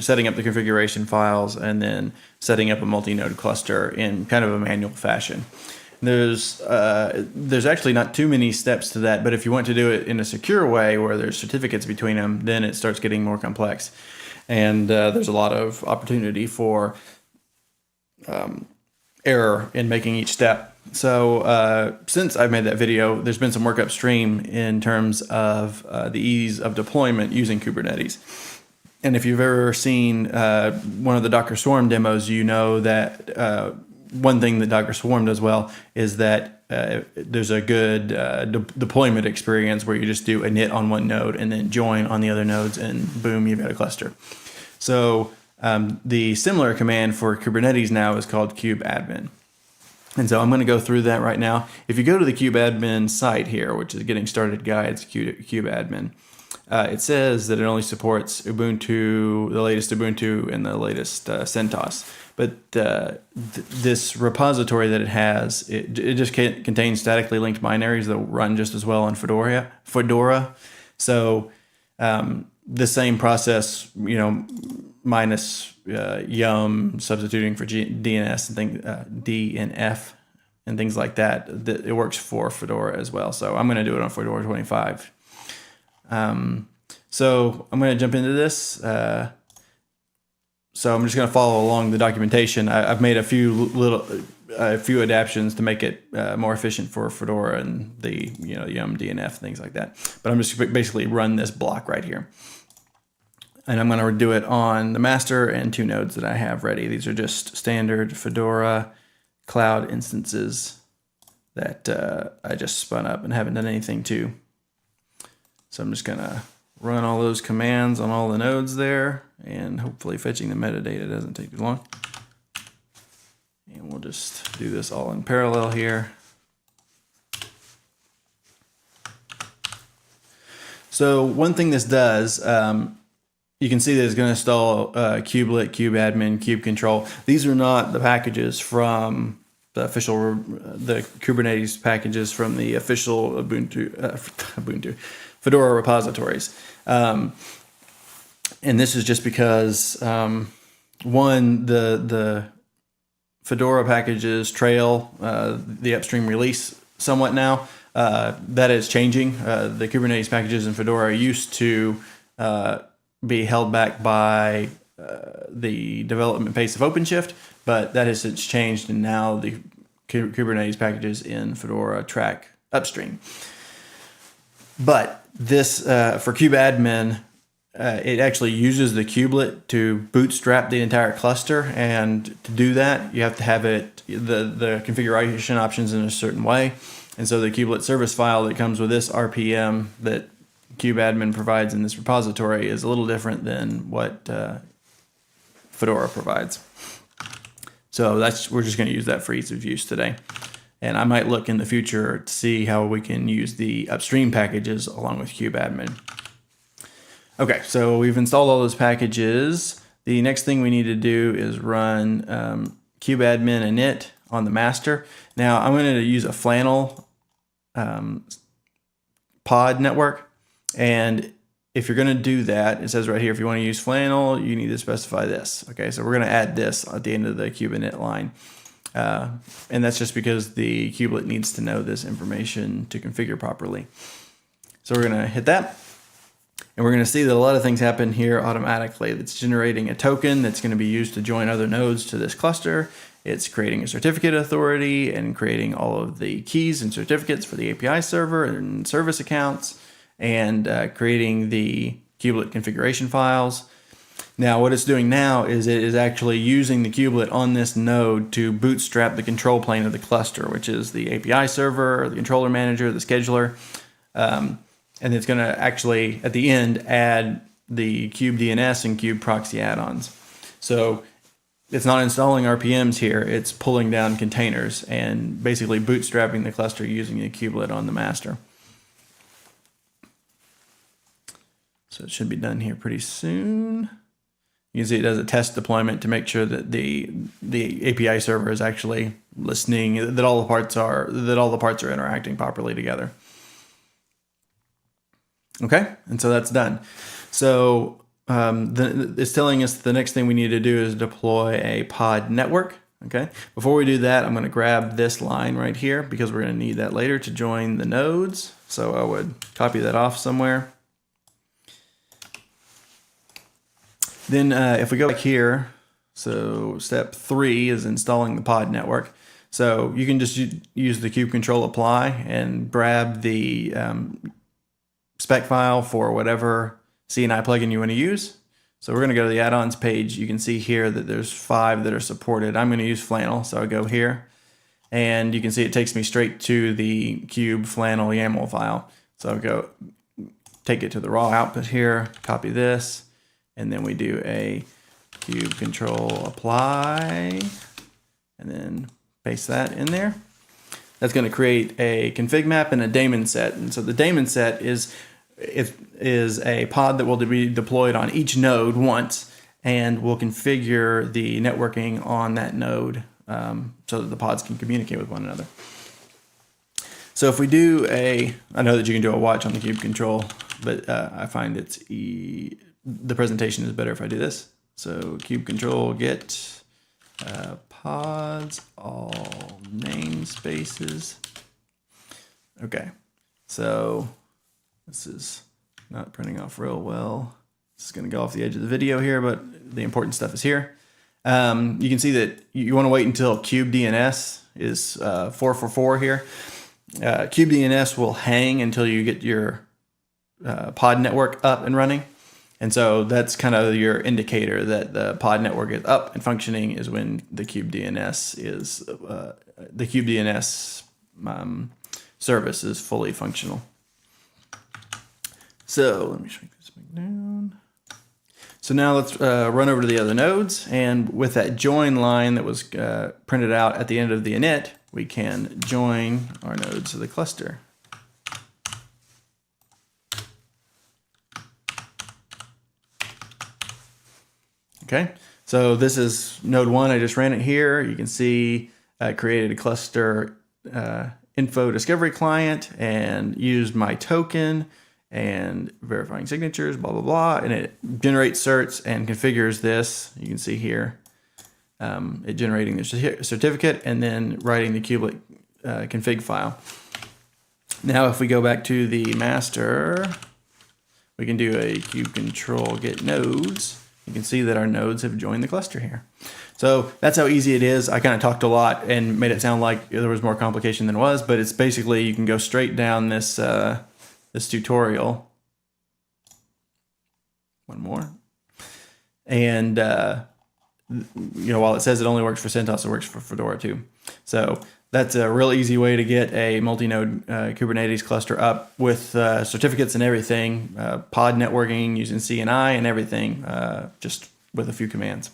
setting up the configuration files and then setting up a multi-node cluster in kind of a manual fashion. There's actually not too many steps to that, but if you want to do it in a secure way where there's certificates between them, then it starts getting more complex. And there's a lot of opportunity for error in making each step. So since I've made that video, there's been some work upstream in terms of the ease of deployment using Kubernetes. And if you've ever seen one of the Docker Swarm demos, you know that one thing that Docker Swarm does well is that there's a good deployment experience where you just do a init on one node and then join on the other nodes, and boom, you've got a cluster. So the similar command for Kubernetes now is called Kubeadm. And so I'm going to go through that right now. If you go to the Kubeadm site here, which is Getting Started Guides, Kubeadm, it says that it only supports Ubuntu, the latest Ubuntu and the latest CentOS. But this repository that it has, it just contains statically linked binaries that will run just as well on Fedora. So the same process, minus yum substituting for DNS and DNF and things like that, it works for Fedora as well. So I'm going to do it on Fedora 25. So I'm going to jump into this. So I'm just going to follow along the documentation. I've made a few adaptations to make it more efficient for Fedora and the yum DNF things like that. But I'm just basically run this block right here. And I'm going to do it on the master and two nodes that I have ready. These are just standard Fedora cloud instances that I just spun up and haven't done anything to. So I'm just going to run all those commands on all the nodes there, and hopefully fetching the metadata doesn't take too long. And we'll just do this all in parallel here. So one thing this does, you can see that it's going to install kubelet, kubeadmin, kubecontrol. These are not the packages from the official, the Kubernetes packages from the official Fedora repositories. And this is just because, one, the Fedora packages trail the upstream release somewhat now. That is changing. The Kubernetes packages in Fedora used to be held back by the development pace of OpenShift, but that has since changed, and now the Kubernetes packages in Fedora track upstream. But this, for kubeadmin, it actually uses the kubelet to bootstrap the entire cluster, and to do that, you have to have it the configuration options in a certain way. And so the kubelet service file that comes with this RPM that kubeadmin provides in this repository is a little different than what Fedora provides. So we're just going to use that for ease of use today. And I might look in the future to see how we can use the upstream packages along with kubeadmin. Okay, so we've installed all those packages. The next thing we need to do is run kubeadmin init on the master. Now I'm going to use a flannel pod network. And if you're going to do that, it says right here, if you want to use flannel, you need to specify this. Okay, so we're going to add this at the end of the kubeinit line. And that's just because the kubelet needs to know this information to configure properly. So we're going to hit that. And we're going to see that a lot of things happen here automatically. It's generating a token that's going to be used to join other nodes to this cluster. It's creating a certificate authority and creating all of the keys and certificates for the API server and service accounts, and creating the kubelet configuration files. Now what it's doing now is it is actually using the kubelet on this node to bootstrap the control plane of the cluster, which is the API server, the controller manager, the scheduler. And it's going to actually, at the end, add the kubedns and kubeproxy add-ons. So it's not installing RPMs here, it's pulling down containers and basically bootstrapping the cluster using the kubelet on the master. So it should be done here pretty soon. You can see it does a test deployment to make sure that the API server is actually listening, that all the parts are interacting properly together. Okay, and so that's done. So it's telling us the next thing we need to do is deploy a pod network. Okay. Before we do that, I'm going to grab this line right here because we're going to need that later to join the nodes. So I would copy that off somewhere. Then if we go back here, so step 3 is installing the pod network. So you can just use the kubectl apply and grab the spec file for whatever CNI plugin you want to use. So we're going to go to the add-ons page. You can see here that there's 5 that are supported. I'm going to use Flannel, so I go here, and you can see it takes me straight to the kube flannel YAML file. So I'll go take it to the raw output here, copy this, and then we do a kubectl apply, and then paste that in there. That's going to create a config map and a daemon set. And so the daemon set is a pod that will be deployed on each node once, and will configure the networking on that node so that the pods can communicate with one another. So if we do I know that you can do a watch on the kubectl, but I find the presentation is better if I do this. So kubectl get pods all namespaces. Okay, so this is not printing off real well. This is going to go off the edge of the video here, but the important stuff is here. You can see that you want to wait until kubeDNS is 444 here. kubeDNS will hang until you get your pod network up and running. And so that's kind of your indicator that the pod network is up and functioning is when the kubeDNS is the kubeDNS service is fully functional. So let me shrink this back down. So now let's run over to the other nodes, and with that join line that was printed out at the end of the init, we can join our nodes to the cluster. Okay, so this is node 1. I just ran it here. You can see I created a cluster info discovery client and used my token and verifying signatures, blah, blah, blah. And it generates certs and configures this. You can see here, it generating the certificate and then writing the kubelet config file. Now, if we go back to the master, we can do a kubectl get nodes. You can see that our nodes have joined the cluster here. So that's how easy it is. I kind of talked a lot and made it sound like there was more complication than it was, but it's basically you can go straight down this this tutorial. One more. And while it says it only works for CentOS, it works for Fedora too. So that's a real easy way to get a multi-node Kubernetes cluster up with certificates and everything, pod networking using CNI and everything, just with a few commands.